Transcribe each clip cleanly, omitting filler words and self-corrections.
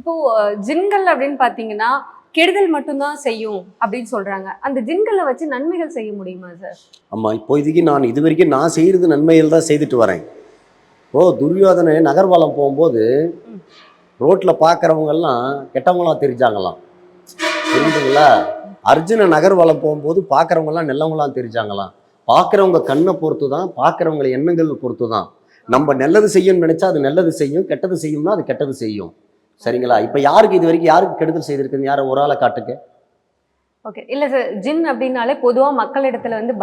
இப்போ ஜின்கள் அப்படின்னு பாத்தீங்கன்னா கெடுதல் மட்டும்தான் செய்யும் அப்படின்னு சொல்றாங்க. அந்த ஜின்களை வச்சு நன்மைகள் செய்ய முடியுமா சார்? ஆமா, இப்போதைக்கு நான் இது வரைக்கும் நான் செய்யறது நன்மைகள் தான் செய்துட்டு வரேன். துரியோதனை நகர்வலம் போகும்போது ம். ரோட்ல பார்க்கறவங்க எல்லாம் கெட்டவங்களாம் தெரிஞ்சாங்களாம். புரியுதுங்களா? அர்ஜுன நகர்வலம் போகும்போது பார்க்கறவங்க எல்லாம் நல்லவங்களாம் தெரிஞ்சாங்களாம். பார்க்கறவங்க கண்ணை பொறுத்து தான், பார்க்கறவங்க எண்ணங்கள் பொறுத்து தான். நம்ம நல்லது செய்யணும்னு நினைச்சா அது நல்லது செய்யும், கெட்டது செய்யும்னா அது கெட்டது செய்யும். சரிங்களா? இப்ப யாருக்கு இது வரைக்கும் யாருக்கு கெடுதல் செய்திருக்குன்னு யாரை ஒரு ஆளை காட்டுங்க. ஓகே. இல்ல சார், ஜின் அப்படின்னாலே பொதுவா மக்களிடத்துல வந்து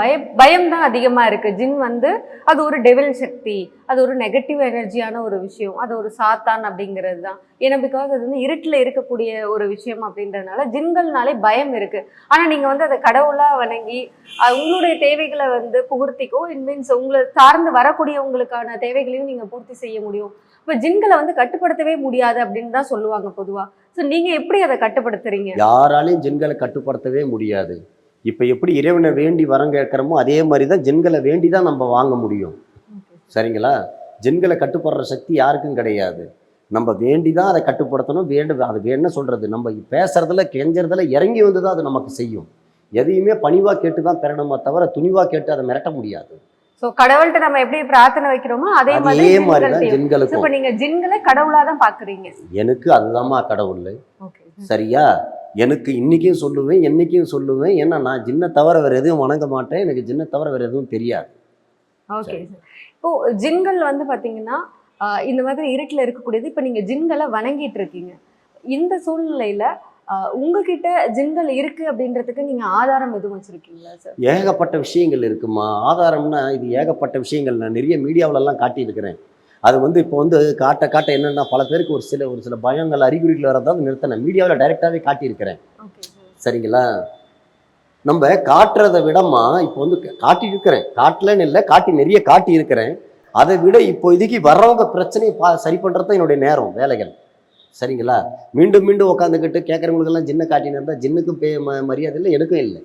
பயம் தான் அதிகமா இருக்கு. ஜின் வந்து அது ஒரு டெவில் சக்தி, அது ஒரு நெகட்டிவ் எனர்ஜியான ஒரு விஷயம், அது ஒரு சாத்தான் அப்படிங்கிறது தான். ஏன்னா பிகாஸ் அது வந்து இருட்டுல இருக்கக்கூடிய ஒரு விஷயம் அப்படின்றதுனால ஜின்கள்னாலே பயம் இருக்கு. ஆனா நீங்க வந்து அதை கடவுளா வணங்கி உங்களுடைய தேவைகளை வந்து புகுர்த்திக்கோ, இட் மீன்ஸ் உங்களை சார்ந்து வரக்கூடியவங்களுக்கான தேவைகளையும் நீங்க பூர்த்தி செய்ய முடியும். இப்ப ஜின்களை வந்து கட்டுப்படுத்தவே முடியாது அப்படின்னு தான் சொல்லுவாங்க பொதுவா. ஸோ நீங்க எப்படி அதை கட்டுப்படுத்துறீங்க? யாராலையும் ஜின்களை கட்டுப்படுத்தவே முடியாது. இப்ப எப்படி இறைவனை வேண்டி வரம் கேட்கிறோமோ அதே மாதிரி தான் ஜின்களை வேண்டி தான் நம்ம வாங்க முடியும். சரிங்களா? ஜின்களை கட்டுப்படுற சக்தி யாருக்கும் கிடையாது. நம்ம வேண்டி தான் அதை கட்டுப்படுத்தணும். அது என்ன சொல்றது, நம்ம பேசுறதுல கெஞ்சறதுல இறங்கி வந்து தான் அது நமக்கு செய்யும். எதையுமே பணிவா கேட்டு தான் பெறணுமே தவிர துணிவா கேட்டு அதை மிரட்ட முடியாது. சோ கடவுள்கிட்ட நம்ம எப்படி பிரார்த்தனை வைக்கிறோமோ அதே மாதிரி தான் ஜின்களுக்கும். இப்ப நீங்க ஜின்களை கடவுளா தான் பாக்குறீங்க. எனக்கு அதுதான்மா கடவுள். ஓகே. சரியா? எனக்கு இன்னைக்கும் சொல்லுவேன், என்னைக்கும் சொல்லுவேன். ஏன்னா நான் ஜின்னை தவிர வேற எதுவும் வணங்க மாட்டேன். எனக்கு ஜின்னை தவிர வேற எதுவும் தெரியாது. Okay sir. இப்போ ஜின்கள் வந்து பாத்தீங்கன்னா இந்த மாதிரி இருட்டுல இருக்கக்கூடியது. இப்ப நீங்க ஜின்களை வணங்கிட்டு இருக்கீங்க. இந்த சூழ்நிலையில உங்ககிட்ட ஜின்கள் இருக்கு அப்படின்றதுக்கு நீங்க ஆதாரம் எதுவும் வச்சிருக்கீங்களா சார்? ஏகப்பட்ட விஷயங்கள் இருக்குமா. ஆதாரம்னா இது ஏகப்பட்ட விஷயங்கள் நான் நிறைய மீடியாவிலலாம் காட்டியிருக்கிறேன். அது வந்து இப்போ வந்து காட்ட காட்ட என்னென்னா பல பேருக்கு ஒரு சில பயங்கள் அறிகுறிகள் வரதாவது நிறுத்தினேன். மீடியாவில் டைரெக்டாகவே காட்டியிருக்கிறேன். சரிங்களா? நம்ம காட்டுறதை விடமா இப்போ வந்து காட்டியிருக்கிறேன், காட்டலன்னு இல்லை, நிறைய காட்டியிருக்கிறேன். அதை விட இப்போ இதுக்கு வர்றவங்க பிரச்சனையை சரி பண்ணுறது தான் என்னுடைய நேரம், வேலைகள். சரிங்களா? மீண்டும் மீண்டும் உட்காந்துக்கிட்டு கேட்குறவங்களுக்கெல்லாம் ஜின்னை காட்டினு இருந்தால் ஜின்னுக்கும் மரியாதை இல்லை, எனக்கும் இல்லை.